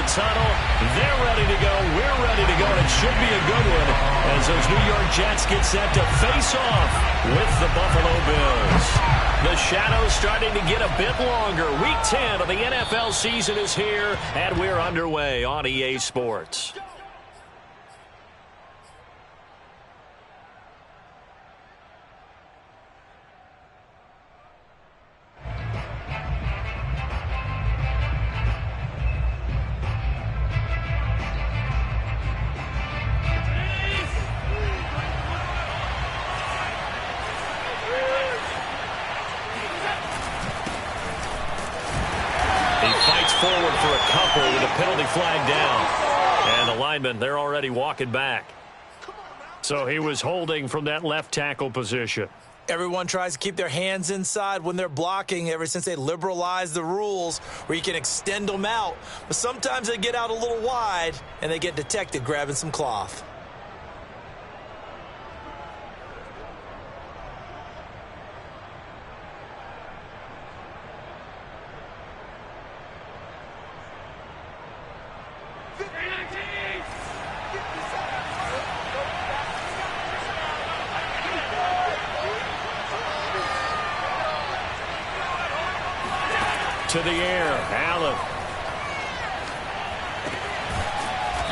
the tunnel. They're ready to go. We're ready to go. And it should be a good one as those New York Jets get set to face off with the Buffalo Bills. The shadow's starting to get a bit longer. Week 10 of the NFL season is here, and we're underway on EA Sports. Forward for a couple with a penalty flag down. And the linemen, they're already walking back. So he was holding from that left tackle position. Everyone tries to keep their hands inside when they're blocking ever since they liberalized the rules where you can extend them out. But sometimes they get out a little wide and they get detected grabbing some cloth. To the air, Allen.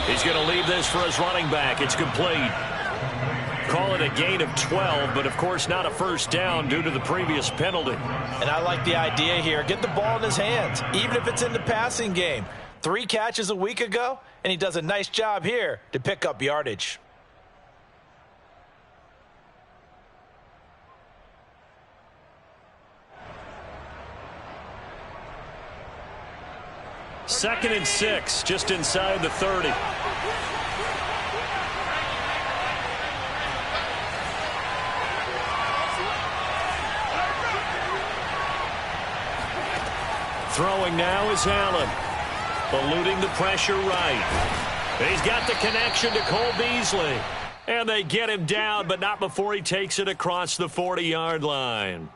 He's going to leave this for his running back. It's complete. Call it a gain of 12, but of course not a first down due to the previous penalty. And I like the idea here. Get the ball in his hands, even if it's in the passing game. 3 catches a week ago, and he does a nice job here to pick up yardage. Second and 6, just inside the 30. Throwing now is Allen. Eluding the pressure right. He's got the connection to Cole Beasley. And they get him down, but not before he takes it across the 40-yard line.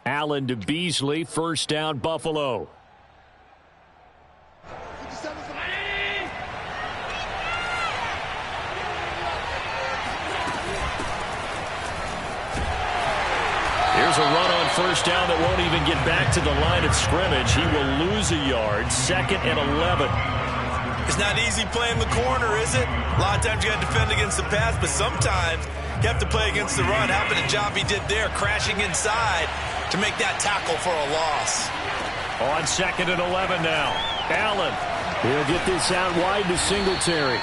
Allen to Beasley, first down Buffalo. Here's a run on first down that won't even get back to the line of scrimmage. He will lose a yard. Second and 11. It's not easy playing the corner, is it? A lot of times you got to defend against the pass, but sometimes you have to play against the run. How about the job he did there, crashing inside to make that tackle for a loss. On second and 11 now. Allen. He'll get this out wide to Singletary.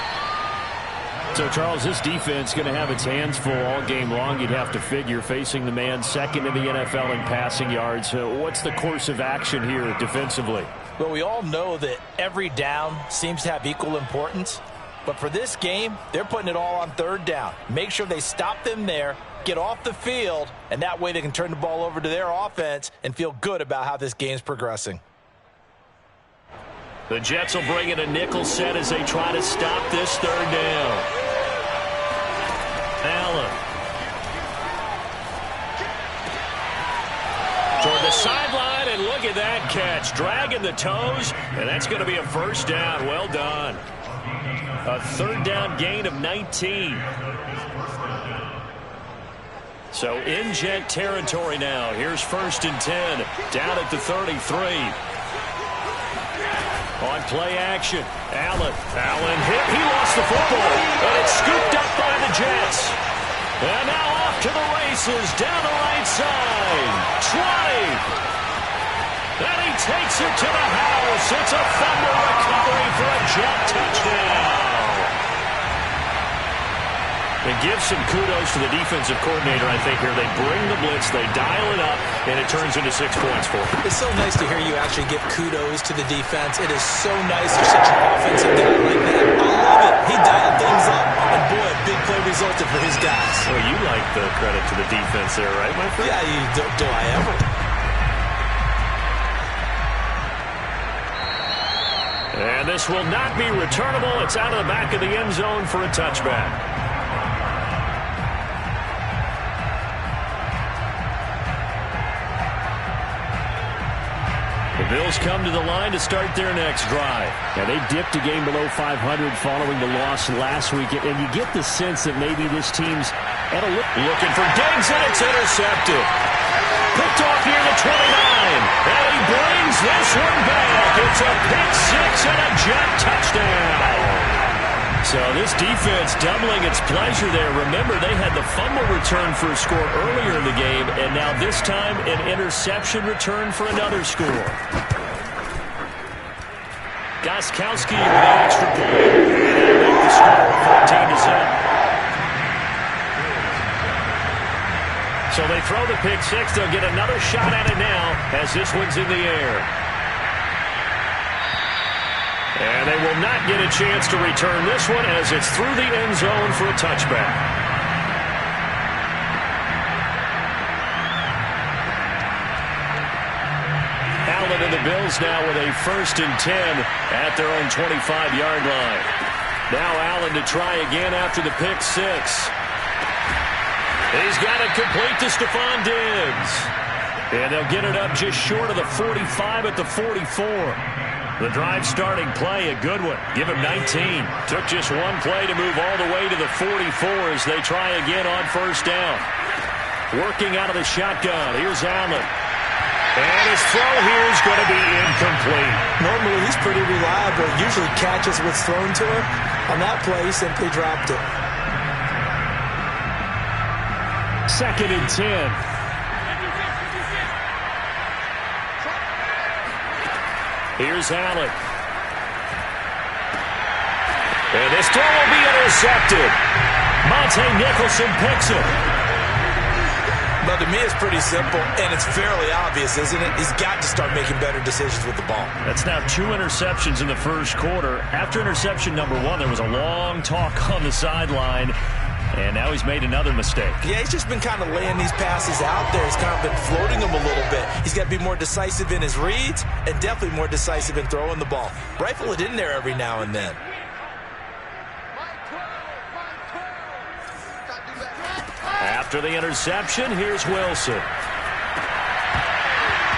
So, Charles, this defense is going to have its hands full all game long, you'd have to figure, facing the man second in the NFL in passing yards. What's the course of action here defensively? Well, we all know that every down seems to have equal importance. But for this game, they're putting it all on third down. Make sure they stop them there, get off the field, and that way they can turn the ball over to their offense and feel good about how this game's progressing. The Jets will bring in a nickel set as they try to stop this third down. Allen. Toward the sideline, and look at that catch. Dragging the toes, and that's going to be a first down. Well done. A third down gain of 19. So in Jet territory now. Here's first and 10. Down at the 33. On play action, Allen hit. He lost the football, and it's scooped up by the Jets. And now off to the races down the right side. 20. And he takes it to the house. It's a fumble recovery for a Jet touchdown. And give some kudos to the defensive coordinator, I think, here. They bring the blitz, they dial it up, and it turns into 6 points for them. It's so nice to hear you actually give kudos to the defense. It is so nice there's such an offensive guy like that. I love it. He dialed things up, and boy, a big play resulted for his guys. Well, you like the credit to the defense there, right, my friend? Yeah, do I ever? And this will not be returnable. It's out of the back of the end zone for a touchback. Bills come to the line to start their next drive. Yeah, they dipped a game below 500 following the loss last week, and you get the sense that maybe this team's at a looking for Diggs, and it's intercepted. Picked off near the 29, and he brings this one back. It's a pick six and a Jet touchdown. So this defense doubling its pleasure there. Remember, they had the fumble return for a score earlier in the game, and now this time an interception return for another score. Gostkowski with an extra point, and they make the score 14-0. So they throw the pick six. They'll get another shot at it now as this one's in the air. And they will not get a chance to return this one as it's through the end zone for a touchback. Allen and the Bills now with a 1st and 10 at their own 25-yard line. Now Allen to try again after the pick six. He's got it complete to Stephon Diggs. And they'll get it up just short of the 45 at the 44. The drive starting play, a good one. Give him 19. Took just one play to move all the way to the 44 as they try again on 1st down. Working out of the shotgun. Here's Allen. And his throw here is going to be incomplete. Normally he's pretty reliable. Usually catches what's thrown to him. On that play, he simply dropped it. 2nd and 10. Here's Allen. And this throw will be intercepted. Monte Nicholson picks it. But to me, it's pretty simple, and it's fairly obvious, isn't it? He's got to start making better decisions with the ball. That's now 2 interceptions in the first quarter. After interception number 1, there was a long talk on the sideline. And now he's made another mistake. Yeah, he's just been kind of laying these passes out there. He's kind of been floating them a little bit. He's got to be more decisive in his reads and definitely more decisive in throwing the ball. Rifle it in there every now and then. After the interception, here's Wilson.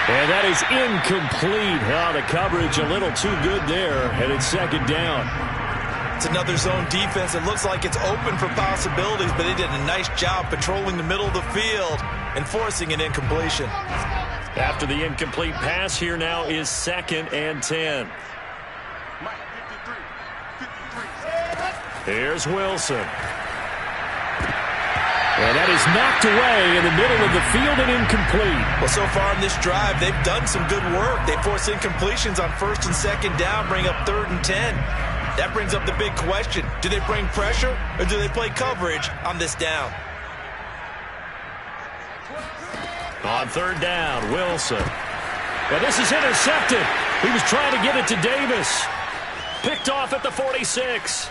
And that is incomplete. Oh, the coverage a little too good there, and it's 2nd down. It's another zone defense. It looks like it's open for possibilities, but they did a nice job patrolling the middle of the field and forcing an incompletion. After the incomplete pass, here now is 2nd and 10. Here's Wilson. And that is knocked away in the middle of the field and incomplete. Well, so far in this drive, they've done some good work. They force incompletions on 1st and 2nd down, bring up 3rd and 10. That brings up the big question. Do they bring pressure or do they play coverage on this down? On 3rd down, Wilson. Well, this is intercepted. He was trying to get it to Davis. Picked off at the 46.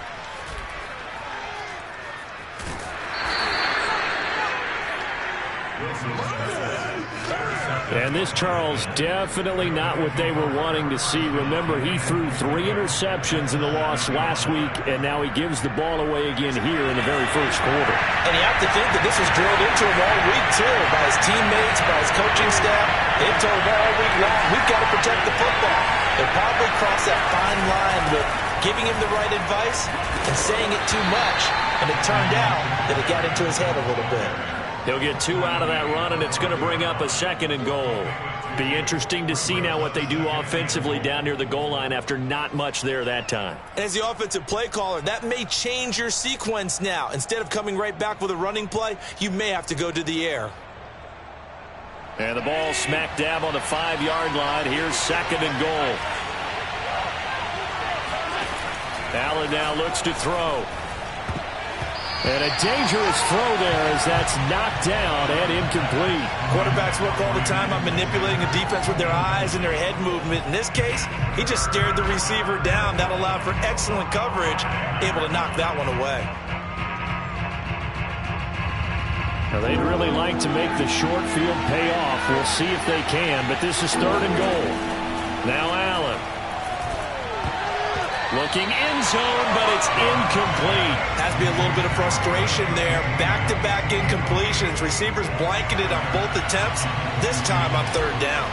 And this, Charles, definitely not what they were wanting to see. Remember, he threw 3 interceptions in the loss last week, and now he gives the ball away again here in the very first quarter. And you have to think that this was drilled into him all week, too, by his teammates, by his coaching staff. They've told him all week long, we've got to protect the football. They probably crossed that fine line with giving him the right advice and saying it too much. And it turned out that it got into his head a little bit. He'll get 2 out of that run, and it's going to bring up a 2nd and goal. Be interesting to see now what they do offensively down near the goal line after not much there that time. As the offensive play caller, that may change your sequence now. Instead of coming right back with a running play, you may have to go to the air. And the ball smack dab on the 5-yard line. Here's 2nd and goal. Allen now looks to throw. And a dangerous throw there as that's knocked down and incomplete. Quarterbacks work all the time on manipulating the defense with their eyes and their head movement. In this case, he just stared the receiver down. That allowed for excellent coverage, able to knock that one away. Now, they'd really like to make the short field pay off. We'll see if they can, but this is 3rd and goal. Now Allen. Looking in zone, but it's incomplete. Has to be a little bit of frustration there. Back-to-back incompletions. Receivers blanketed on both attempts, this time on 3rd down.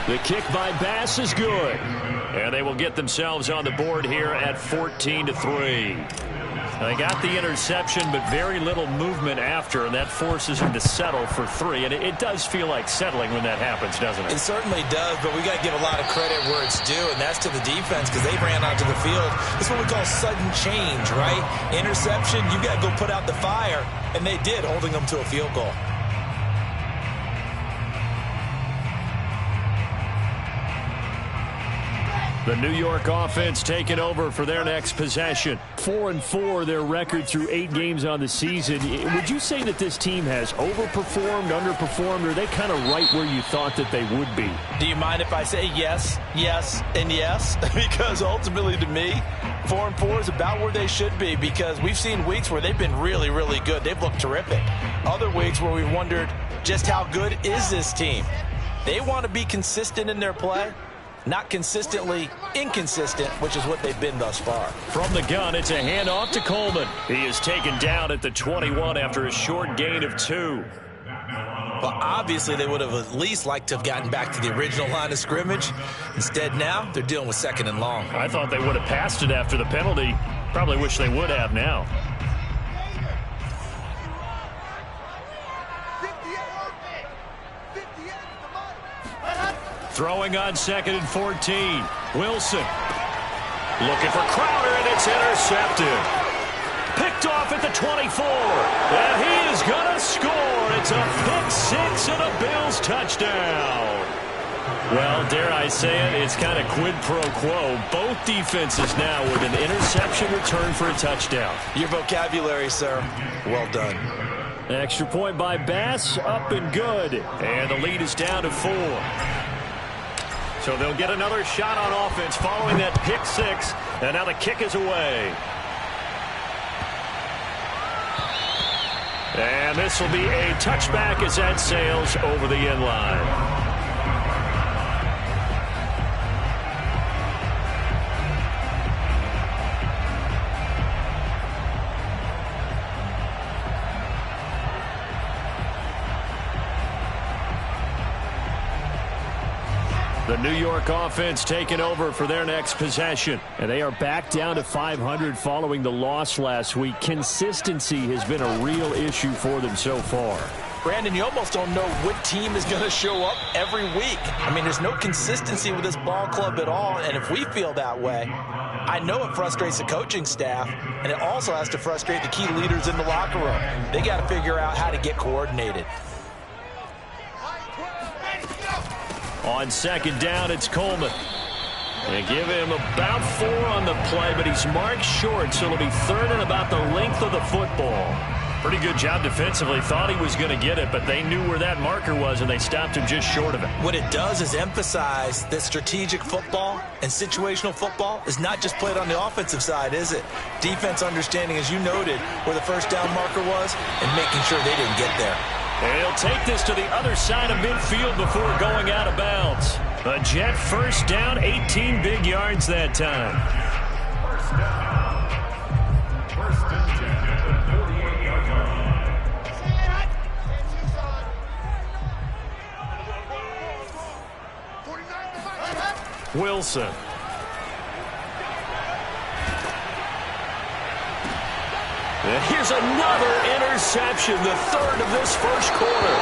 The kick by Bass is good. And they will get themselves on the board here at 14-3. They got the interception, but very little movement after, and that forces him to settle for 3. And it does feel like settling when that happens, doesn't it? It certainly does, but we got to give a lot of credit where it's due, and that's to the defense because they ran onto the field. It's what we call sudden change, right? Interception, you got to go put out the fire, and they did, holding them to a field goal. The New York offense taking over for their next possession. 4-4, their record through 8 games on the season. Would you say that this team has overperformed, underperformed, or are they kind of right where you thought that they would be? Do you mind if I say yes, yes, and yes? Because ultimately to me, 4-4 is about where they should be because we've seen weeks where they've been really, really good. They've looked terrific. Other weeks where we've wondered just how good is this team. They want to be consistent in their play. Not consistently inconsistent, which is what they've been thus far. From the gun, it's a handoff to Coleman. He is taken down at the 21 after a short gain of 2. Well, obviously, they would have at least liked to have gotten back to the original line of scrimmage. Instead, now, they're dealing with 2nd and long. I thought they would have passed it after the penalty. Probably wish they would have now. Throwing on 2nd and 14. Wilson. Looking for Crowder, and it's intercepted. Picked off at the 24. And he is going to score. It's a pick 6 and a Bills touchdown. Well, dare I say it, it's kind of quid pro quo. Both defenses now with an interception return for a touchdown. Your vocabulary, sir. Well done. Extra point by Bass, up and good. And the lead is down to 4. So they'll get another shot on offense following that pick 6. And now the kick is away. And this will be a touchback as that sails over the end line. The New York offense taking over for their next possession. And they are back down to 500 following the loss last week. Consistency has been a real issue for them so far. Brandon, you almost don't know what team is going to show up every week. I mean, there's no consistency with this ball club at all. And if we feel that way, I know it frustrates the coaching staff. And it also has to frustrate the key leaders in the locker room. They got to figure out how to get coordinated. On 2nd down, it's Coleman. They give him about 4 on the play, but he's marked short, so it'll be 3rd and about the length of the football. Pretty good job defensively. Thought he was going to get it, but they knew where that marker was, and they stopped him just short of it. What it does is emphasize that strategic football and situational football is not just played on the offensive side, is it? Defense understanding, as you noted, where the first down marker was and making sure they didn't get there. And he'll take this to the other side of midfield before going out of bounds. A Jet first down, 18 big yards that time. First down. First and 10. 48-yard line. Wilson. And here's another interception, the 3rd of this first quarter.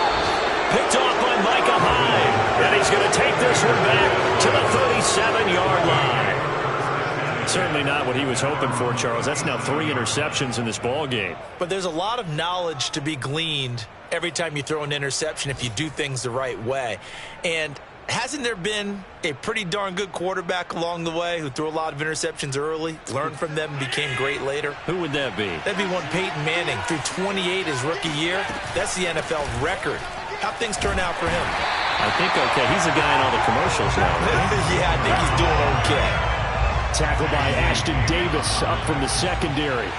Picked off by Micah Hyde. And he's going to take this one back to the 37-yard line. Certainly not what he was hoping for, Charles. That's now 3 interceptions in this ball game. But there's a lot of knowledge to be gleaned every time you throw an interception if you do things the right way. And hasn't there been a pretty darn good quarterback along the way who threw a lot of interceptions early, learned from them, and became great later? Who would that be? That'd be one Peyton Manning. Threw 28 his rookie year. That's the NFL record. How'd things turn out for him? I think okay. He's the guy in all the commercials now. Yeah, I think he's doing okay. Tackled by Ashton Davis up from the secondary.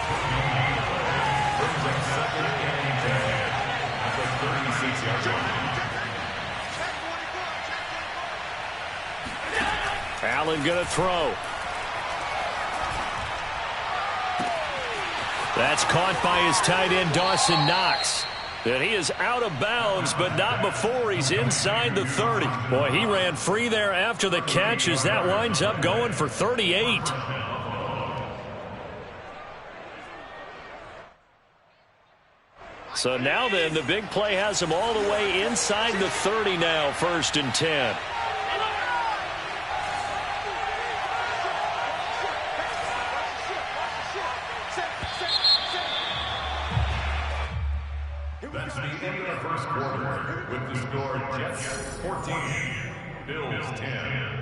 Allen going to throw. That's caught by his tight end, Dawson Knox. And he is out of bounds, but not before he's inside the 30. Boy, he ran free there after the catch as that winds up going for 38. So now then, the big play has him all the way inside the 30 now, 1st and 10. That's the end of the first quarter with the score Jets 14, Bills 10.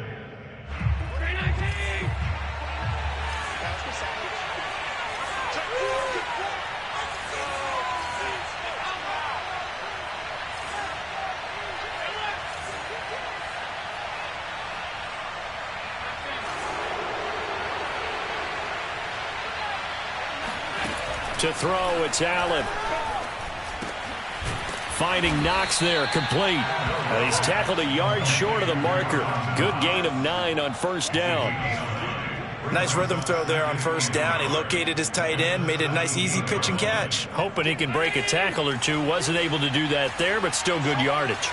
To throw, it's Allen. Finding Knox there, complete. He's tackled a yard short of the marker. Good gain of 9 on 1st down. Nice rhythm throw there on 1st down. He located his tight end, made a nice easy pitch and catch. Hoping he can break a tackle or two. Wasn't able to do that there, but still good yardage.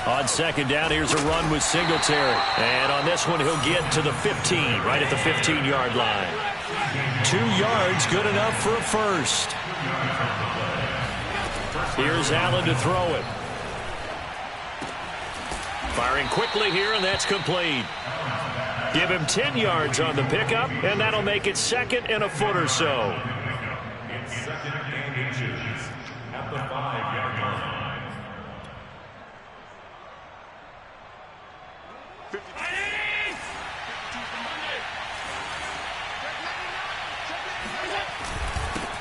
On 2nd down, here's a run with Singletary. And on this one, he'll get to the 15, right at the 15-yard line. 2 yards, good enough for a first. Here's Allen to throw it. Firing quickly here, and that's complete. Give him 10 yards on the pickup, and that'll make it 2nd and a foot or so. It's 2nd and inches at the 5-yard line.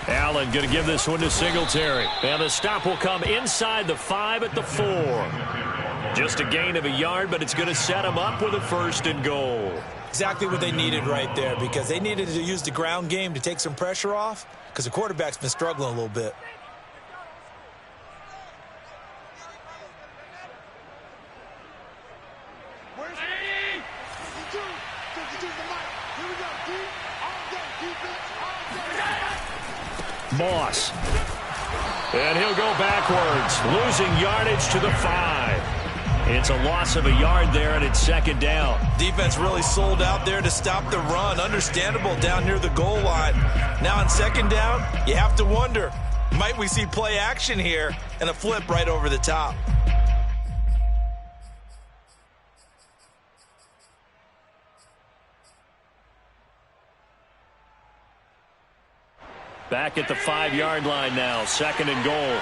Allen going to give this one to Singletary. And the stop will come inside the 5 at the 4. Just a gain of a yard, but it's going to set him up with a 1st and goal. Exactly what they needed right there, because they needed to use the ground game to take some pressure off, because the quarterback's been struggling a little bit. Moss. And he'll go backwards, losing yardage to the 5. It's a loss of a yard there, and it's 2nd down. Defense really sold out there to stop the run. Understandable down near the goal line. Now on 2nd down, you have to wonder, might we see play action here and a flip right over the top? Back at the 5-yard line now, 2nd and goal.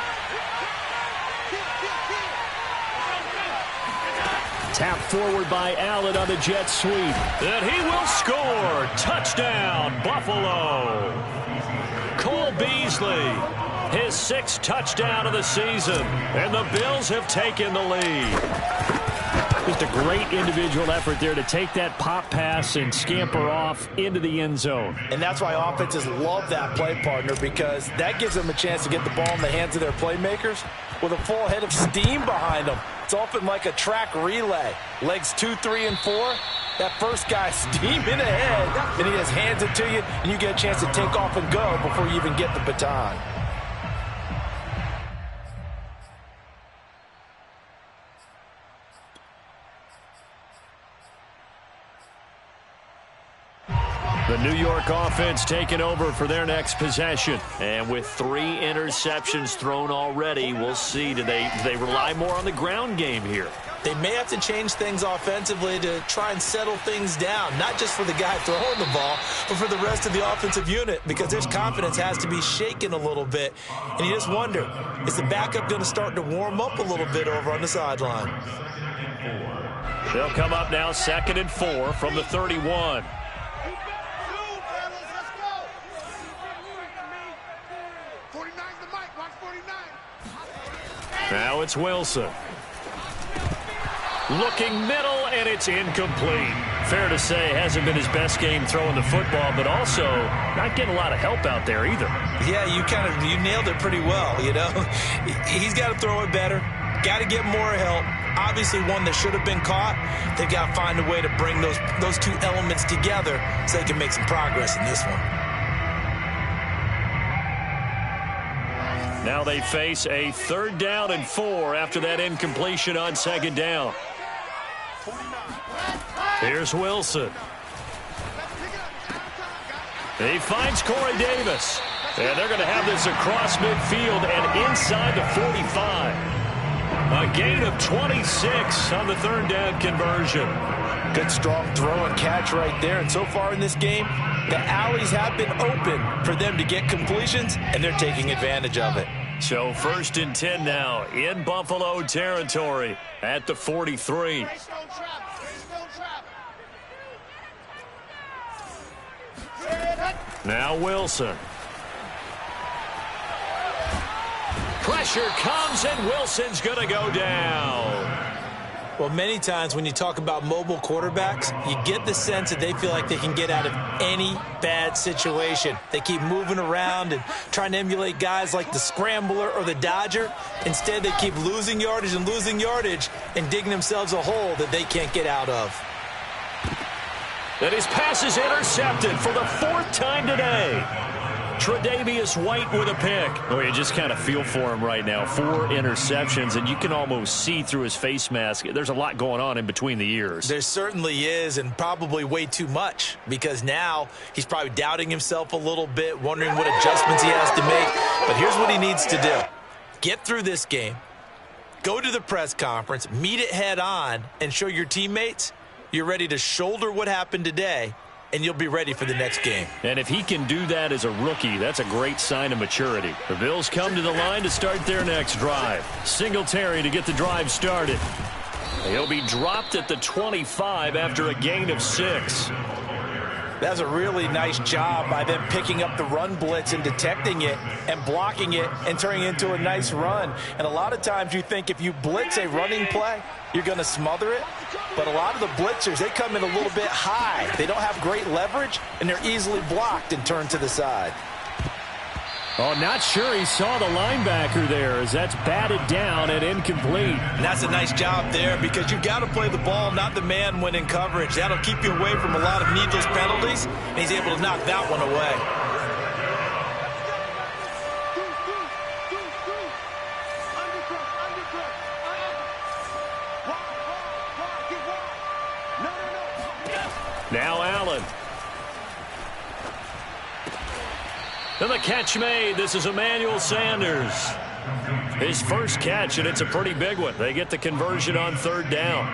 Tap forward by Allen on the jet sweep. And he will score. Touchdown, Buffalo. Cole Beasley, his 6th touchdown of the season. And the Bills have taken the lead. Just a great individual effort there to take that pop pass and scamper off into the end zone. And that's why offenses love that play, partner, because that gives them a chance to get the ball in the hands of their playmakers with a full head of steam behind them. It's often like a track relay. Legs 2, 3, and 4. That first guy steaming ahead, and he just hands it to you, and you get a chance to take off and go before you even get the baton. The New York offense taking over for their next possession. And with 3 interceptions thrown already, we'll see. Do they rely more on the ground game here? They may have to change things offensively to try and settle things down, not just for the guy throwing the ball, but for the rest of the offensive unit, because their confidence has to be shaken a little bit. And you just wonder, is the backup going to start to warm up a little bit over on the sideline? They'll come up now 2nd and 4 from the 31. Now it's Wilson. Looking middle, and it's incomplete. Fair to say, hasn't been his best game throwing the football, but also not getting a lot of help out there either. Yeah, you nailed it pretty well, you know. He's got to throw it better. got to get more help. Obviously one that should have been caught. They've got to find a way to bring those two elements together so they can make some progress in this one. Now they face a 3rd down and 4 after that incompletion on 2nd down. Here's Wilson. He finds Corey Davis. And they're going to have this across midfield and inside the 45. A gain of 26 on the 3rd down conversion. Good strong throw and catch right there. And so far in this game, the alleys have been open for them to get completions, and they're taking advantage of it. So 1st and 10 now in Buffalo territory at the 43. Now Wilson. Pressure comes, and Wilson's going to go down. Well, many times when you talk about mobile quarterbacks, you get the sense that they feel like they can get out of any bad situation. They keep moving around and trying to emulate guys like the scrambler or the dodger. Instead, they keep losing yardage and digging themselves a hole that they can't get out of. And his pass is intercepted for the 4th time today. Tre'Davious White with a pick. Oh, you just kind of feel for him right now. 4 interceptions, and you can almost see through his face mask. There's a lot going on in between the ears. There certainly is, and probably way too much, because now he's probably doubting himself a little bit, wondering what adjustments he has to make. But here's what he needs to do. Get through this game, go to the press conference, meet it head on, and show your teammates you're ready to shoulder what happened today, and you'll be ready for the next game. And if he can do that as a rookie, that's a great sign of maturity. The Bills come to the line to start their next drive. Singletary to get the drive started. He'll be dropped at the 25 after a gain of 6. That's a really nice job by them picking up the run blitz and detecting it and blocking it and turning it into a nice run. And a lot of times you think if you blitz a running play, you're going to smother it. But a lot of the blitzers, they come in a little bit high. They don't have great leverage, and they're easily blocked and turned to the side. Oh, not sure he saw the linebacker there as that's batted down and incomplete. And that's a nice job there because you've got to play the ball, not the man when in coverage. That'll keep you away from a lot of needless penalties, and he's able to knock that one away. Now Allen. And the catch made. This is Emmanuel Sanders. His first catch, and it's a pretty big one. They get the conversion on 3rd down.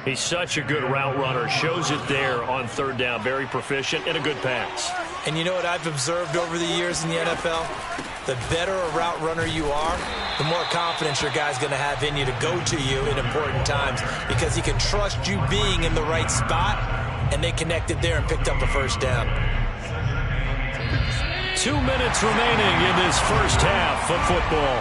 He's such a good route runner. Shows it there on 3rd down. Very proficient and a good pass. And you know what I've observed over the years in the NFL? The better a route runner you are, the more confidence your guy's going to have in you to go to you in important times because he can trust you being in the right spot, and they connected there and picked up a 1st down. 2 minutes remaining in this first half of football.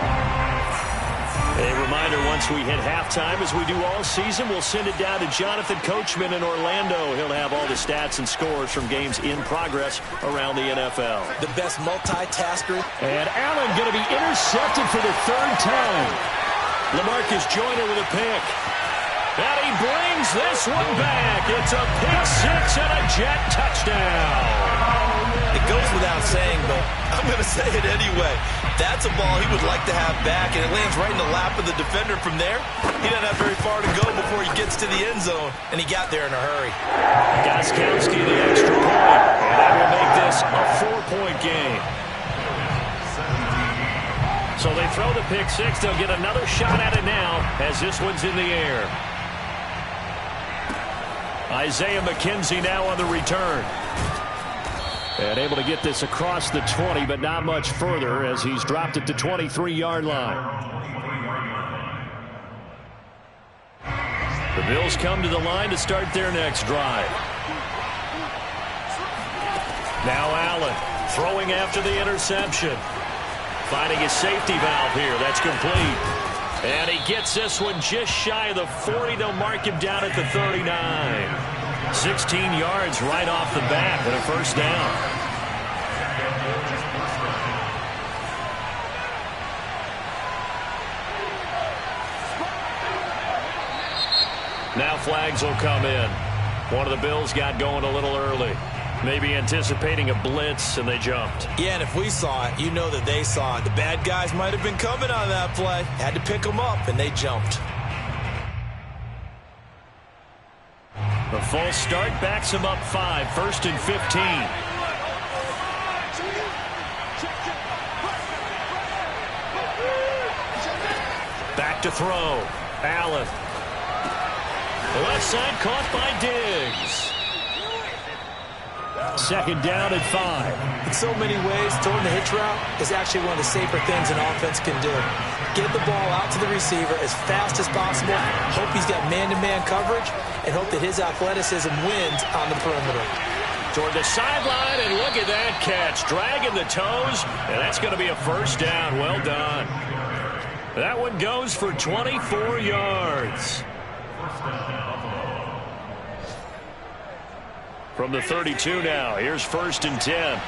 A reminder, once we hit halftime, as we do all season, we'll send it down to Jonathan Coachman in Orlando. He'll have all the stats and scores from games in progress around the NFL. The best multitasker. And Allen going to be intercepted for the 3rd time. LaMarcus Joyner with a pick. And he brings this one back. It's a pick 6 and a Jet touchdown. It goes without saying, but I'm going to say it anyway. That's a ball he would like to have back, and it lands right in the lap of the defender from there. He doesn't have very far to go before he gets to the end zone, and he got there in a hurry. Gostkowski the extra point, and that will make this a 4-point game. So they throw the pick 6. They'll get another shot at it now as this one's in the air. Isaiah McKenzie now on the return. And able to get this across the 20, but not much further as he's dropped it to 23-yard line. The Bills come to the line to start their next drive. Now Allen throwing after the interception. Finding his safety valve here. That's complete. And he gets this one just shy of the 40. They'll mark him down at the 39. 16 yards right off the bat and a 1st down. Now flags will come in. One of the Bills got going a little early. Maybe anticipating a blitz, and they jumped. Yeah, and if we saw it, you know that they saw it. The bad guys might have been coming on that play. Had to pick them up, and they jumped. The false start backs him up 5, 1st and 15. Back to throw. Allen. The left side caught by Diggs. 2nd down at 5. In so many ways, throwing the hitch route is actually one of the safer things an offense can do. Get the ball out to the receiver as fast as possible, hope he's got man-to-man coverage, and hope that his athleticism wins on the perimeter. Toward the sideline, and look at that catch. Dragging the toes, and that's going to be a 1st down. Well done. That one goes for 24 yards. From the 32 now, here's 1st and 10.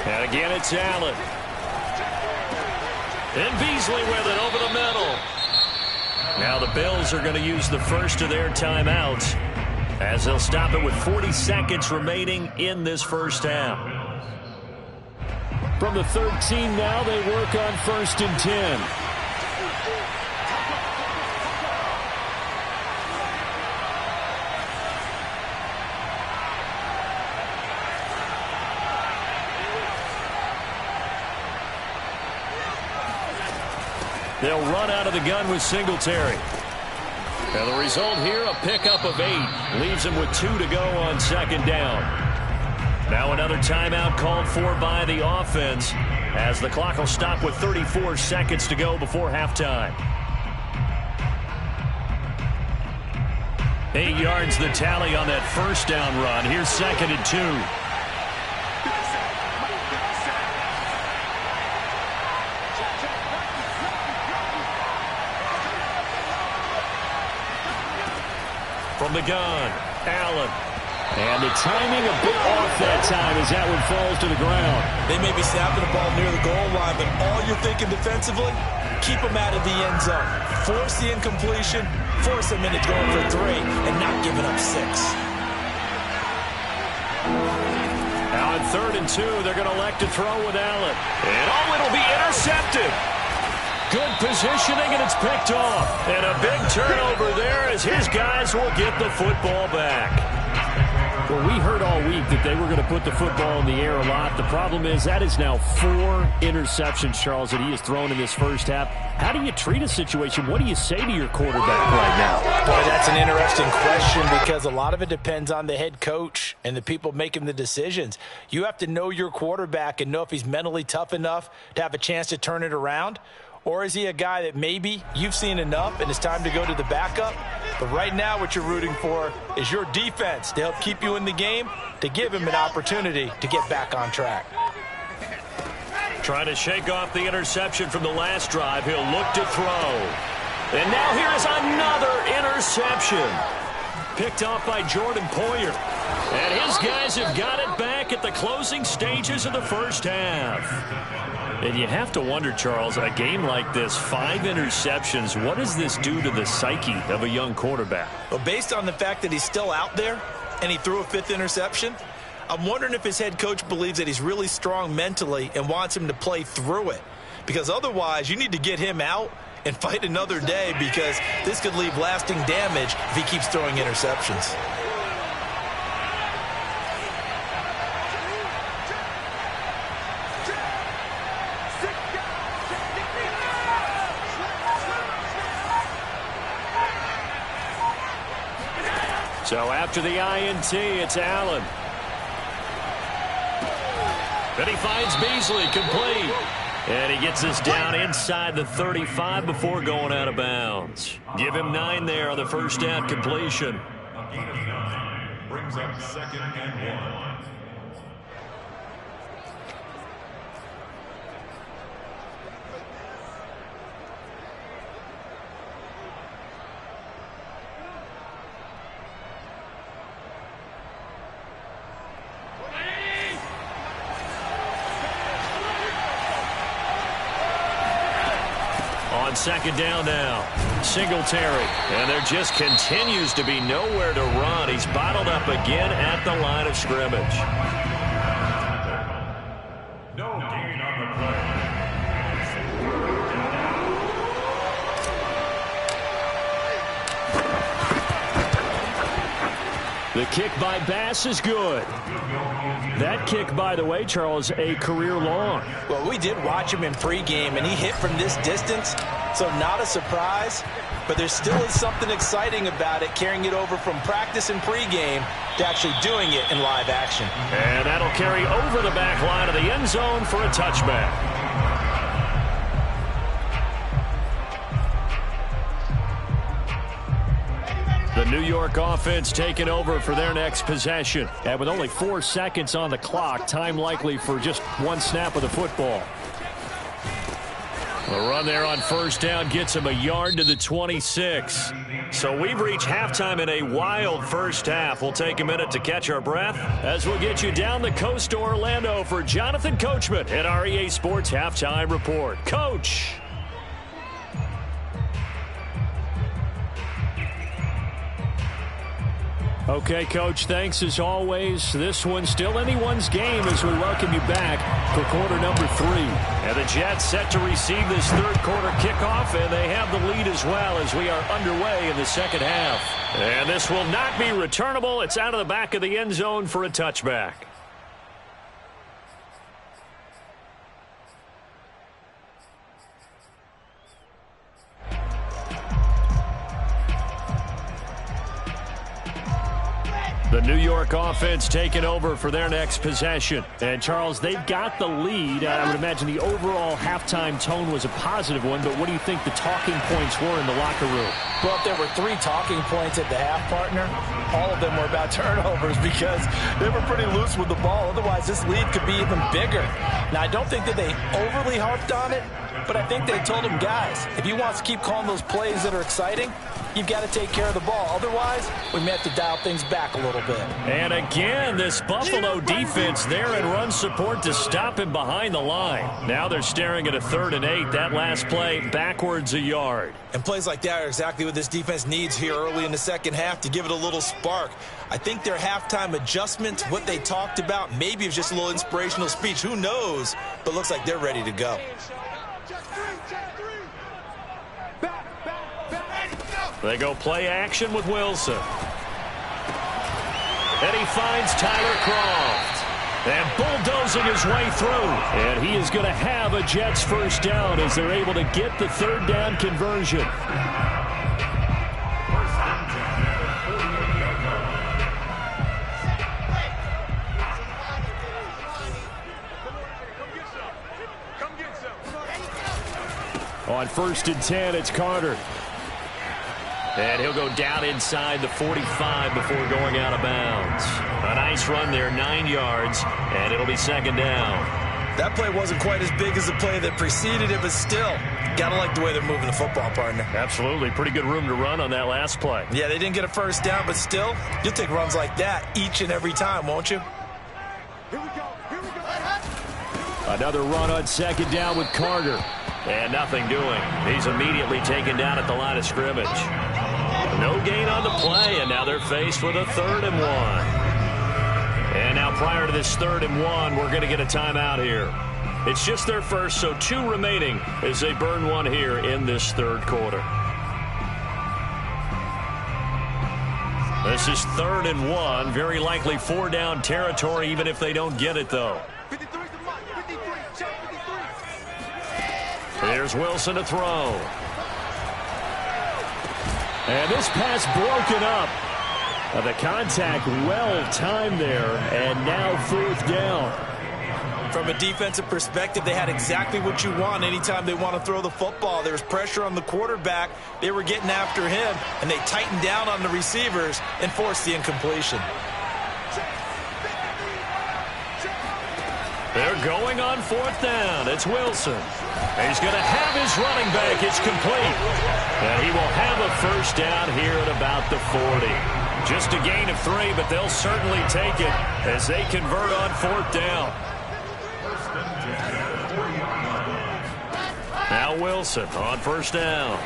And again, it's Allen. And Beasley with it over the middle. Now the Bills are going to use the first of their timeouts as they'll stop it with 40 seconds remaining in this first half. From the 13 now, they work on 1st and 10. They'll run out of the gun with Singletary. And the result here, a pickup of 8. Leaves him with 2 to go on 2nd down. Now another timeout called for by the offense as the clock will stop with 34 seconds to go before halftime. 8 yards the tally on that 1st down run. Here's 2nd and 2. From the gun, Allen. And the timing a bit off that time as that one falls to the ground. They may be snapping the ball near the goal line, but all you're thinking defensively, keep them out of the end zone. Force the incompletion, force them into going for 3, and not giving up 6. Now on 3rd and 2, they're going to elect to throw with Allen. And it'll be intercepted. Good positioning, and it's picked off. And a big turnover there as his guys will get the football back. Well, we heard all week that they were going to put the football in the air a lot. The problem is that is now 4 interceptions, Charles, that he has thrown in this first half. How do you treat a situation? What do you say to your quarterback right now? Boy, that's an interesting question because a lot of it depends on the head coach and the people making the decisions. You have to know your quarterback and know if he's mentally tough enough to have a chance to turn it around. Or is he a guy that maybe you've seen enough and it's time to go to the backup? But right now what you're rooting for is your defense to help keep you in the game, to give him an opportunity to get back on track. Trying to shake off the interception from the last drive. He'll look to throw. And now here is another interception. Picked off by Jordan Poyer. And his guys have got it back at the closing stages of the first half. And you have to wonder, Charles, a game like this, 5 interceptions, what does this do to the psyche of a young quarterback? Well, based on the fact that he's still out there and he threw a 5th interception, I'm wondering if his head coach believes that he's really strong mentally and wants him to play through it. Because otherwise, you need to get him out and fight another day because this could leave lasting damage if he keeps throwing interceptions. So after the INT, it's Allen. Then he finds Beasley, complete. And he gets this down inside the 35 before going out of bounds. Give him 9 there on the first down completion. A gain of 9 brings up 2nd and 1. on second down now. Singletary. And there just continues to be nowhere to run. He's bottled up again at the line of scrimmage. No gain on the play. The kick by Bass is good. That kick, by the way, Charles, a career long. Well, we did watch him in pregame, and he hit from this distance, so not a surprise. But there still is something exciting about it, carrying it over from practice and pregame to actually doing it in live action. And that'll carry over the back line of the end zone for a touchback. The New York offense taking over for their next possession. And with only 4 seconds on the clock, time likely for just one snap of the football. The run there on first down gets him a yard to the 26. So we've reached halftime in a wild first half. We'll take a minute to catch our breath as we'll get you down the coast to Orlando for Jonathan Coachman at our EA Sports Halftime Report. Coach! Okay, Coach, thanks as always. This one's still anyone's game as we welcome you back for quarter number 3. And the Jets set to receive this third quarter kickoff, and they have the lead as well as we are underway in the second half. And this will not be returnable. It's out of the back of the end zone for a touchback. The New York offense taking over for their next possession. And, Charles, they've got the lead. I would imagine the overall halftime tone was a positive one, but what do you think the talking points were in the locker room? Well, if there were 3 talking points at the half, partner, all of them were about turnovers because they were pretty loose with the ball. Otherwise, this lead could be even bigger. Now, I don't think that they overly harped on it, but I think they told them, guys, if you want to keep calling those plays that are exciting, you've got to take care of the ball. Otherwise, we may have to dial things back a little bit. And again, this Buffalo defense there in run support to stop him behind the line. Now they're staring at a 3rd and 8. That last play backwards a yard. And plays like that are exactly what this defense needs here early in the second half to give it a little spark. I think their halftime adjustment, what they talked about, maybe it was just a little inspirational speech. Who knows? But looks like they're ready to go. They go play action with Wilson. And he finds Tyler Croft. And bulldozing his way through. And he is going to have a Jets first down as they're able to get the 3rd down conversion. On 1st and 10, it's Carter. And he'll go down inside the 45 before going out of bounds. A nice run there, 9 yards, and it'll be 2nd down. That play wasn't quite as big as the play that preceded it, but still, gotta like the way they're moving the football, partner. Absolutely. Pretty good room to run on that last play. Yeah, they didn't get a first down, but still, you'll take runs like that each and every time, won't you? Here we go. Another run on 2nd down with Carter. And nothing doing. He's immediately taken down at the line of scrimmage. No gain on the play, and now they're faced with a 3rd and 1. And now prior to this 3rd and 1, we're going to get a timeout here. It's just their first, so 2 remaining as they burn one here in this 3rd quarter. This is 3rd and 1, very likely 4-down territory, even if they don't get it, though. Here's Wilson to throw. And this pass broken up. The contact well-timed there, and now 4th down. From a defensive perspective, they had exactly what you want anytime they want to throw the football. There was pressure on the quarterback. They were getting after him, and they tightened down on the receivers and forced the incompletion. They're going on 4th down. It's Wilson. He's going to have his running back. It's complete. And he will have a first down here at about the 40. Just a gain of 3, but they'll certainly take it as they convert on 4th down. Now Wilson on first down.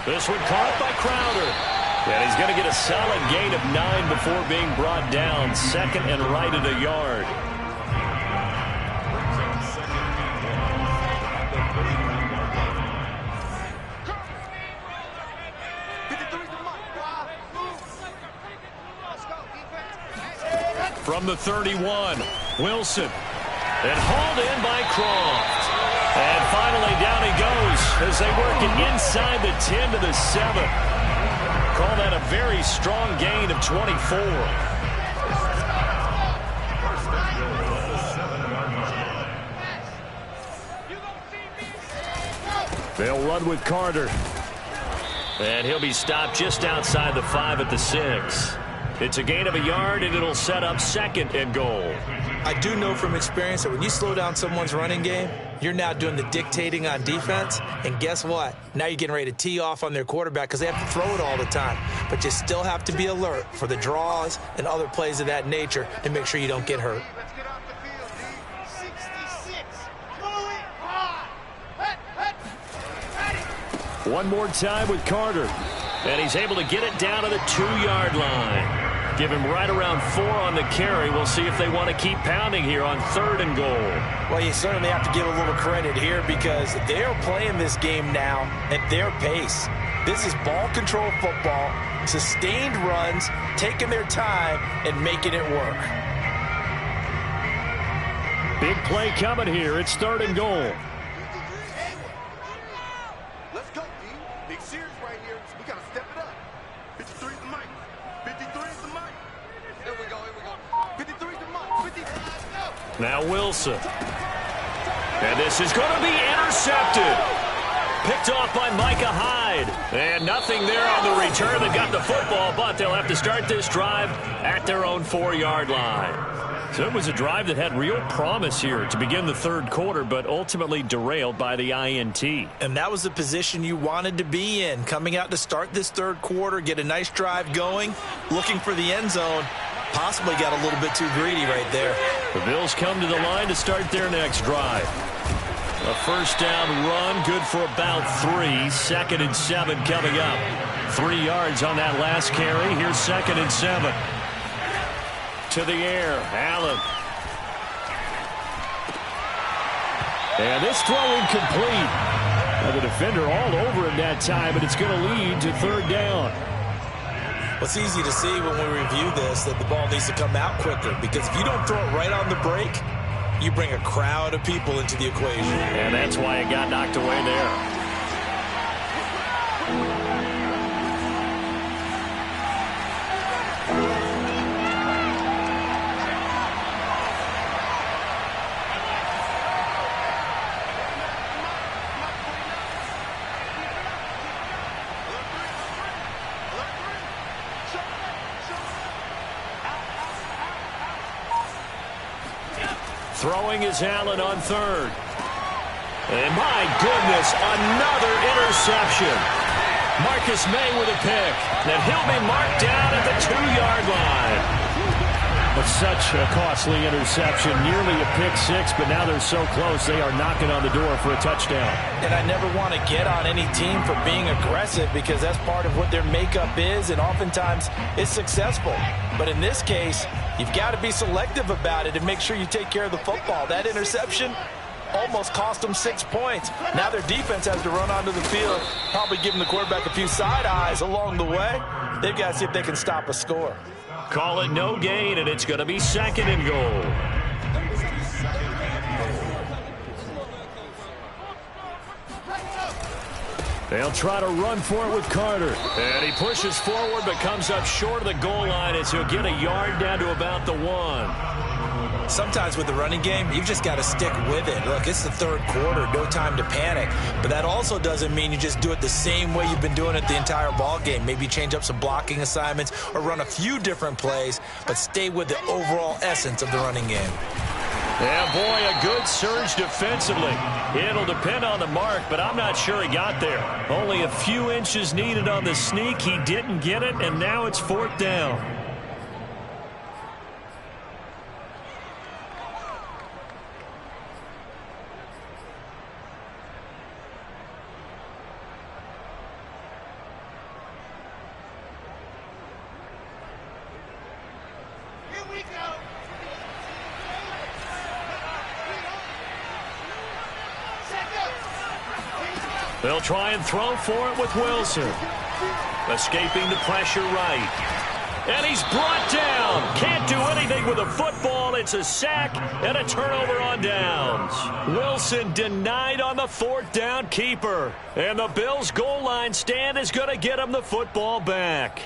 This one caught by Crowder. And he's going to get a solid gain of 9 before being brought down. Second and right at a yard. From the 31, Wilson. And hauled in by Croft. And finally down he goes as they work it inside the 10 to the 7. Call that a very strong gain of 24. They'll run with Carter. And he'll be stopped just outside the 5 at the 6. It's a gain of a yard, and it'll set up second and goal. I do know from experience that when you slow down someone's running game, you're now doing the dictating on defense. And guess what? Now you're getting ready to tee off on their quarterback because they have to throw it all the time. But you still have to be alert for the draws and other plays of that nature to make sure you don't get hurt. One more time with Carter. And he's able to get it down to the 2-yard line. Give him right around 4 on the carry. We'll see if they want to keep pounding here on 3rd and goal. Well, you certainly have to give a little credit here because they're playing this game now at their pace. This is ball control football, sustained runs, taking their time, and making it work. Big play coming here. It's 3rd and goal. Let's go, team. Big series right here. We got to step it up. 53 is the mic. 53 is the mic. Here we go. 53 is the mic. 53. Now Wilson. And this is going to be intercepted. Picked off by Micah Hyde. And nothing there on the return that got the football, but they'll have to start this drive at their own 4-yard line. So it was a drive that had real promise here to begin the 3rd quarter, but ultimately derailed by the INT. And that was the position you wanted to be in, coming out to start this 3rd quarter, get a nice drive going, looking for the end zone. Possibly got a little bit too greedy right there. The Bills come to the line to start their next drive. A first down run, good for about 3. 2nd and 7 coming up. 3 yards on that last carry. Here's 2nd and 7. To the air, Allen. And this throw incomplete. Now the defender all over him that time, but it's going to lead to 3rd down. Well, it's easy to see when we review this that the ball needs to come out quicker because if you don't throw it right on the break, you bring a crowd of people into the equation. And that's why it got knocked away there. Throwing is Allen on 3rd. And my goodness, another interception. Marcus May with a pick. And he'll be marked down at the 2-yard line. But such a costly interception. Nearly a pick 6, but now they're so close they are knocking on the door for a touchdown. And I never want to get on any team for being aggressive because that's part of what their makeup is, and oftentimes it's successful. But in this case, you've got to be selective about it and make sure you take care of the football. That interception almost cost them 6 points. Now their defense has to run onto the field, probably giving the quarterback a few side eyes along the way. They've got to see if they can stop a score. Call it no gain, and it's going to be 2nd and goal. They'll try to run for it with Carter. And he pushes forward but comes up short of the goal line as he'll get a yard down to about the 1. Sometimes with the running game, you've just got to stick with it. Look, it's the 3rd quarter, no time to panic. But that also doesn't mean you just do it the same way you've been doing it the entire ball game. Maybe change up some blocking assignments or run a few different plays, but stay with the overall essence of the running game. Yeah, boy, a good surge defensively. It'll depend on the mark, but I'm not sure he got there. Only a few inches needed on the sneak. He didn't get it, and now it's 4th down. They'll try and throw for it with Wilson. Escaping the pressure right. And he's brought down. Can't do anything with a football. It's a sack and a turnover on downs. Wilson denied on the fourth down keeper. And the Bills' goal line stand is going to get him the football back.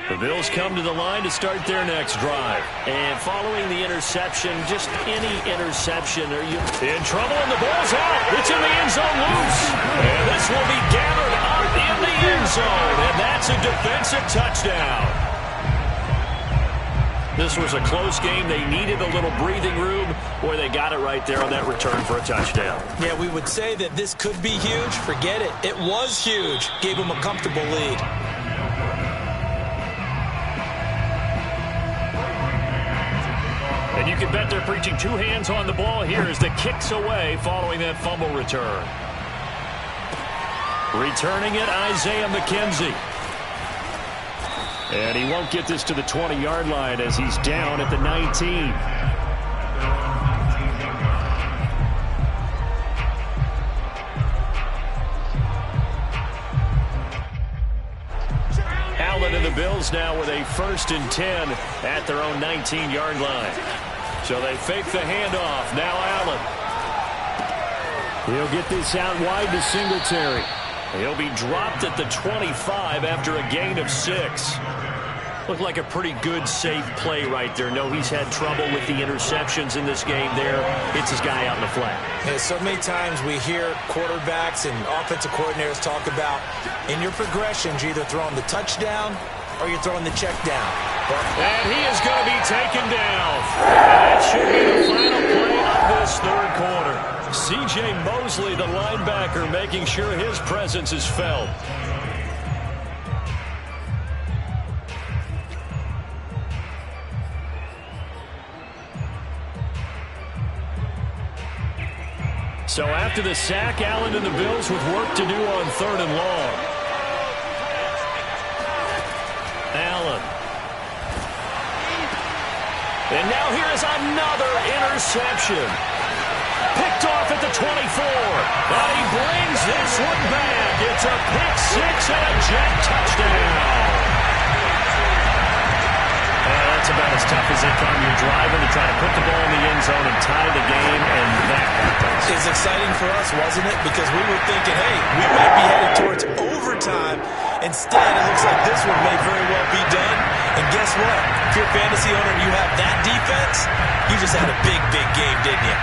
The Bills come to the line to start their next drive. And following the interception, just any interception, are you in trouble? And the ball's out. It's in the end zone loose. And this will be gathered up in the end zone. And that's a defensive touchdown. This was a close game. They needed a little breathing room. Boy, they got it right there on that return for a touchdown. Yeah, we would say that this could be huge. Forget it. It was huge. Gave them a comfortable lead. And you can bet they're preaching two hands on the ball here as the kick's away following that fumble return. Returning it, Isaiah McKenzie. And he won't get this to the 20-yard line as he's down at the 19. Allen and the Bills now with a 1st and 10 at their own 19-yard line. So they fake the handoff. Now Allen. He'll get this out wide to Singletary. He'll be dropped at the 25 after a gain of 6. Looked like a pretty good, safe play right there. No, he's had trouble with the interceptions in this game there. Hits his guy out in the flat. Yeah, so many times we hear quarterbacks and offensive coordinators talk about in your progressions, you're either throwing the touchdown or you're throwing the check down. And he is going to be taken down. And that should be the final play of this third quarter. C.J. Mosley, the linebacker, making sure his presence is felt. So after the sack, Allen and the Bills with work to do on 3rd and long. Allen. And now here is another interception. Picked off at the 24. And he brings this one back. It's a pick 6 and a jet touchdown. That's about as tough as they come. You're driving to try to put the ball in the end zone and tie the game, and that happens. It's exciting for us, wasn't it? Because we were thinking, hey, we might be headed towards overtime. Instead, it looks like this one may very well be done. And guess what? If you're a fantasy owner and you have that defense, you just had a big, big game, didn't you?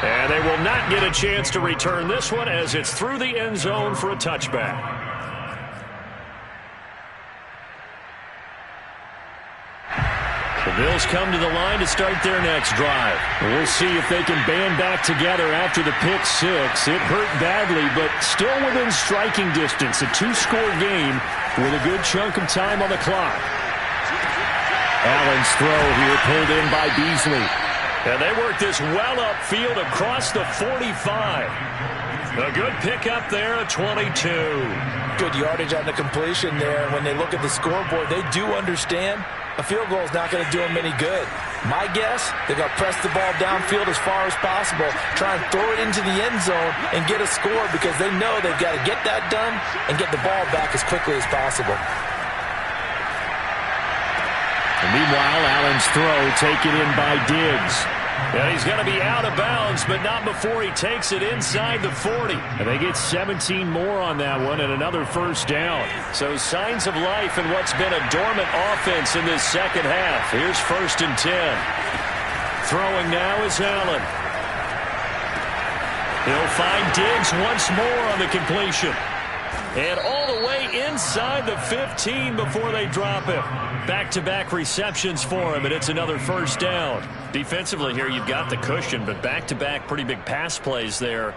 And they will not get a chance to return this one as it's through the end zone for a touchback. The Bills come to the line to start their next drive. We'll see if they can band back together after the pick 6. It hurt badly, but still within striking distance. A 2-score game with a good chunk of time on the clock. Allen's throw here pulled in by Beasley. And they work this well upfield across the 45. A good pickup there at 22. Good yardage on the completion there. When they look at the scoreboard, they do understand a field goal is not going to do them any good. My guess, they're going to press the ball downfield as far as possible, try and throw it into the end zone and get a score because they know they've got to get that done and get the ball back as quickly as possible. And meanwhile, Allen's throw taken in by Diggs. And he's going to be out of bounds, but not before he takes it inside the 40. And they get 17 more on that one and another first down. So signs of life in what's been a dormant offense in this second half. Here's 1st and 10. Throwing now is Allen. He'll find Diggs once more on the completion. And all the way inside the 15 before they drop him. Back-to-back receptions for him, and it's another first down. Defensively here, you've got the cushion, but back-to-back pretty big pass plays there.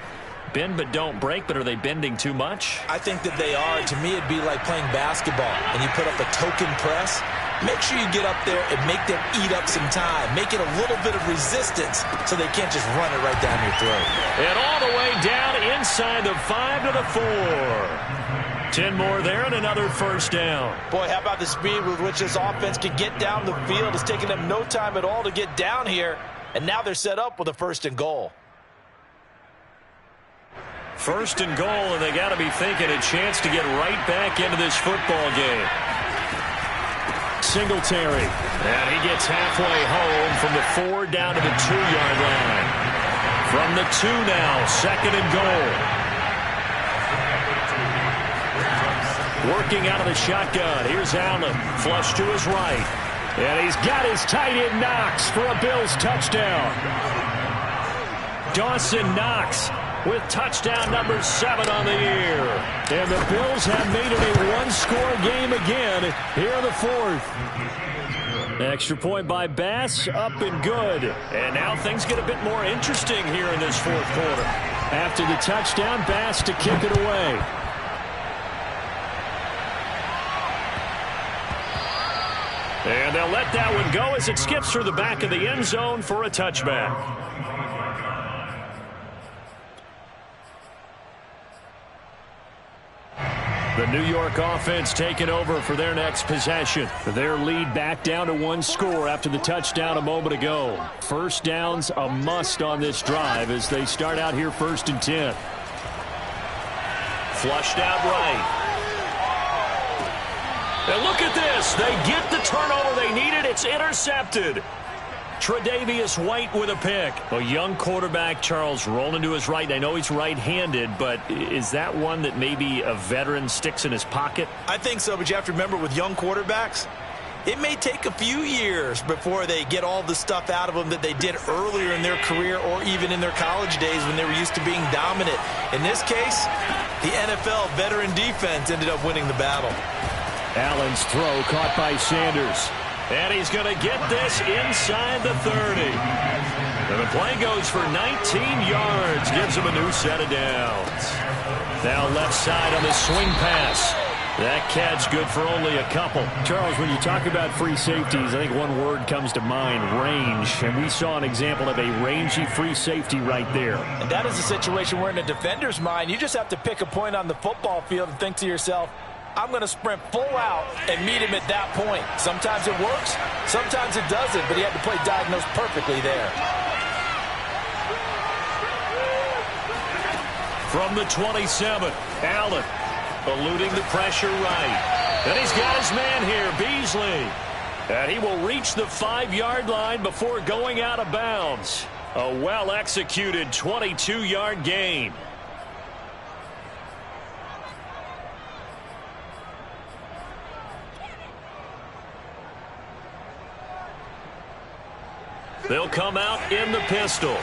Bend but don't break, but are they bending too much? I think that they are. To me, it'd be like playing basketball, and you put up a token press. make sure you get up there and make them eat up some time. Make it a little bit of resistance so they can't just run it right down your throat. And all the way down inside the 5 to the 4. 10 more there and another first down. Boy, how about the speed with which this offense can get down the field? It's taking them no time at all to get down here. And now they're set up with a 1st and goal. 1st and goal, and they got to be thinking a chance to get right back into this football game. Singletary, and he gets halfway home from the 4 down to the 2-yard line. From the 2 now, 2nd and goal. Working out of the shotgun. Here's Allen. Flush to his right. And he's got his tight end Knox for a Bills touchdown. Dawson Knox with touchdown number 7 on the year. And the Bills have made it a one-score game again here in the 4th. Extra point by Bass, up and good. And now things get a bit more interesting here in this 4th quarter. After the touchdown, Bass to kick it away. And they'll let that one go as it skips through the back of the end zone for a touchback. The New York offense taking over for their next possession. Their lead back down to 1 score after the touchdown a moment ago. First downs a must on this drive as they start out here 1st and 10. Flushed out right. And look at this. They get the turnover they needed. It's intercepted. Tre'Davious White with a pick. A young quarterback, Charles, rolling to his right. I know he's right-handed, but is that one that maybe a veteran sticks in his pocket? I think so, but you have to remember with young quarterbacks, it may take a few years before they get all the stuff out of them that they did earlier in their career or even in their college days when they were used to being dominant. In this case, the NFL veteran defense ended up winning the battle. Allen's throw caught by Sanders. And he's going to get this inside the 30. And the play goes for 19 yards. Gives him a new set of downs. Now left side on the swing pass. That catch good for only a couple. Charles, when you talk about free safeties, I think one word comes to mind, range. And we saw an example of a rangy free safety right there. And that is a situation where in a defender's mind, you just have to pick a point on the football field and think to yourself, I'm going to sprint full out and meet him at that point. Sometimes it works, sometimes it doesn't, but he had to play diagnosed perfectly there. From the 27, Allen eluding the pressure right. And he's got his man here, Beasley. And he will reach the 5-yard line before going out of bounds. A well-executed 22-yard gain. They'll come out in the pistol.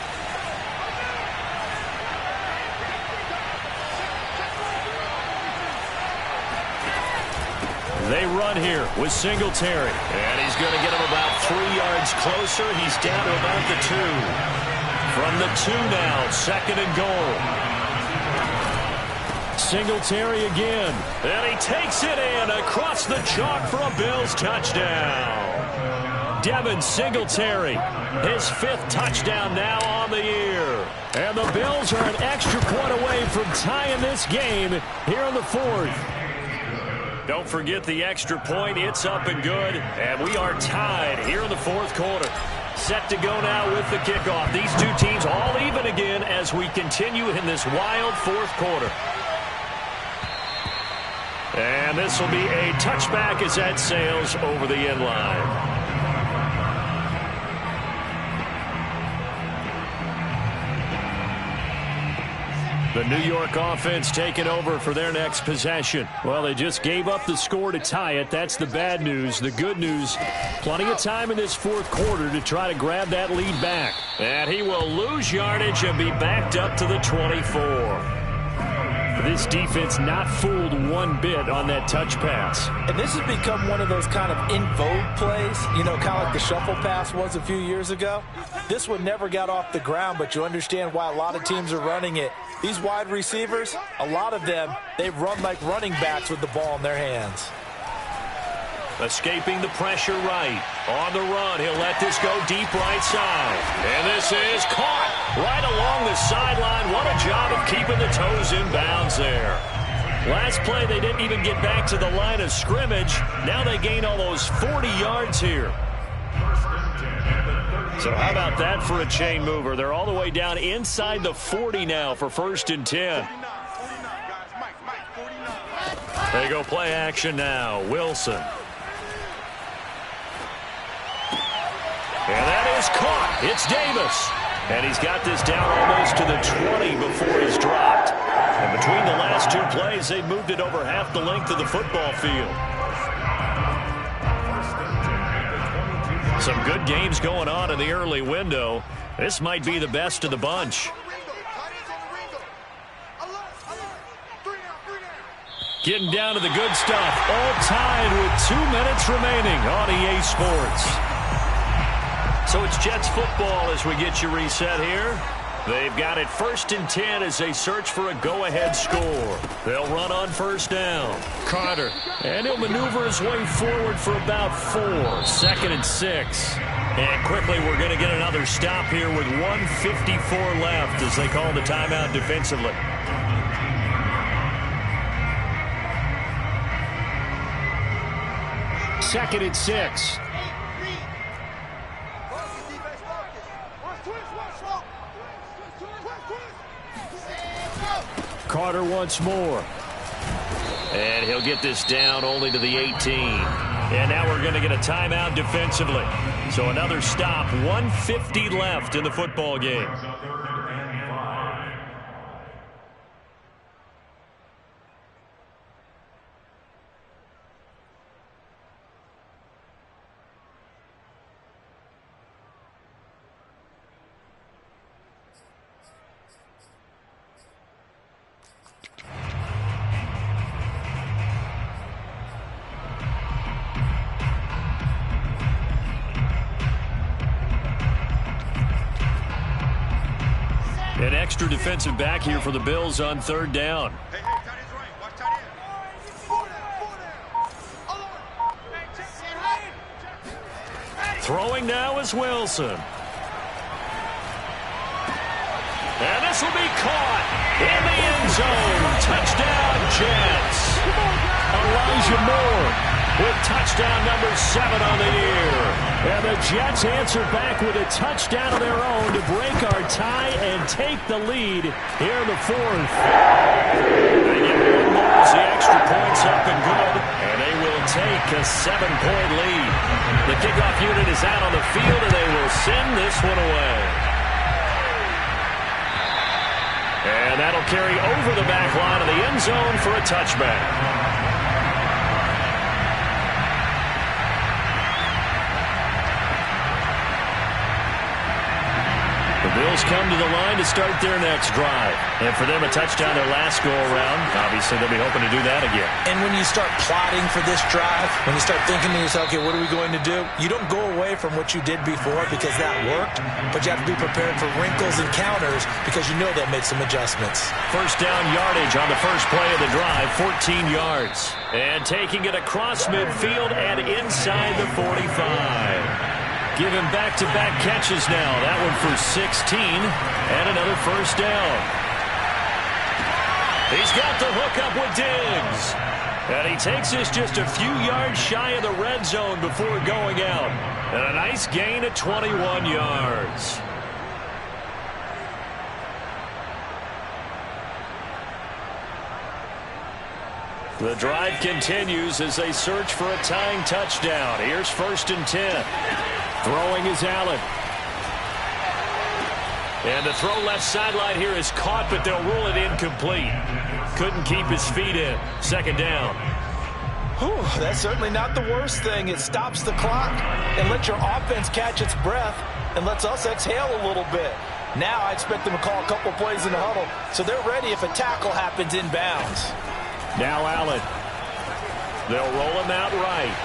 They run here with Singletary. And he's going to get him about 3 yards closer. He's down to about the 2. From the 2 now, 2nd and goal. Singletary again. And he takes it in across the chalk for a Bills touchdown. Devin Singletary, his 5th touchdown now on the year. And the Bills are an extra point away from tying this game here in the 4th. Don't forget the extra point. It's up and good. And we are tied here in the 4th quarter. Set to go now with the kickoff. These two teams all even again as we continue in this wild 4th quarter. And this will be a touchback as that sails over the end line. The New York offense taking over for their next possession. Well, they just gave up the score to tie it. That's the bad news. The good news, plenty of time in this 4th quarter to try to grab that lead back. And he will lose yardage and be backed up to the 24. This defense not fooled one bit on that touch pass. And this has become one of those kind of in vogue plays, you know, kind of like the shuffle pass was a few years ago. This one never got off the ground, but you understand why a lot of teams are running it. These wide receivers, a lot of them, they run like running backs with the ball in their hands. Escaping the pressure right. On the run, he'll let this go deep right side. And this is caught right along the sideline. What a job of keeping the toes in bounds there. Last play, they didn't even get back to the line of scrimmage. Now they gain almost 40 yards here. So how about that for a chain mover? They're all the way down inside the 40 now for 1st and 10. They go play action now. Wilson. And that is caught. It's Davis. And he's got this down almost to the 20 before he's dropped. And between the last 2 plays, they've moved it over half the length of the football field. Some good games going on in the early window. This might be the best of the bunch. Getting down to the good stuff. All tied with 2 minutes remaining on EA Sports. So it's Jets football as we get you reset here. They've got it 1st and 10 as they search for a go-ahead score. They'll run on 1st down. Carter. And he'll maneuver his way forward for about 4. 2nd and 6. And quickly we're going to get another stop here with 1:54 left as they call the timeout defensively. Second and 6. Carter once more. And he'll get this down only to the 18. And now we're going to get a timeout defensively. So another stop. 1:50 left in the football game. An extra defensive back here for the Bills on 3rd down. Throwing now is Wilson. And this will be caught in the end zone. Touchdown, Jets. Elijah Moore with touchdown number 7 on the year. And the Jets answer back with a touchdown of their own to break our tie and take the lead here in the 4th. They get one more as the extra point's up and good. And they will take a 7-point lead. The kickoff unit is out on the field, and they will send this one away. And that'll carry over the back line of the end zone for a touchback. The Bills come to the line to start their next drive. And for them, a touchdown their last go-around. Obviously, they'll be hoping to do that again. And when you start plotting for this drive, when you start thinking to yourself, okay, what are we going to do? You don't go away from what you did before because that worked, but you have to be prepared for wrinkles and counters because you know they'll make some adjustments. 1st down yardage on the first play of the drive, 14 yards. And taking it across midfield and inside the 45. Give him back-to-back catches now. That one for 16 and another 1st down. He's got the hook up with Diggs. And he takes us just a few yards shy of the red zone before going out. And a nice gain at 21 yards. The drive continues as they search for a tying touchdown. Here's 1st and 10. Throwing is Allen. And the throw left sideline here is caught, but they'll rule it incomplete. Couldn't keep his feet in. 2nd down. Whew, that's certainly not the worst thing. It stops the clock and lets your offense catch its breath and lets us exhale a little bit. Now I expect them to call a couple plays in the huddle so they're ready if a tackle happens inbounds. Now Allen. They'll roll him out right.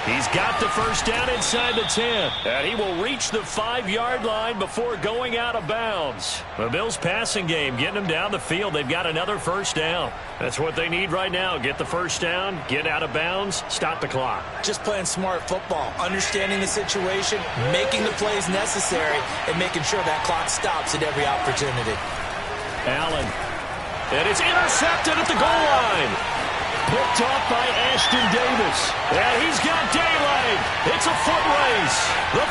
He's got the first down inside the 10. And he will reach the 5-yard line before going out of bounds. The Bills passing game getting them down the field. They've got another first down. That's what they need right now. Get the first down, get out of bounds, stop the clock. Just playing smart football, understanding the situation, making the plays necessary, and making sure that clock stops at every opportunity. Allen. And it's intercepted at the goal line. Picked off by Ashton Davis. And he's got daylight. It's a foot race. The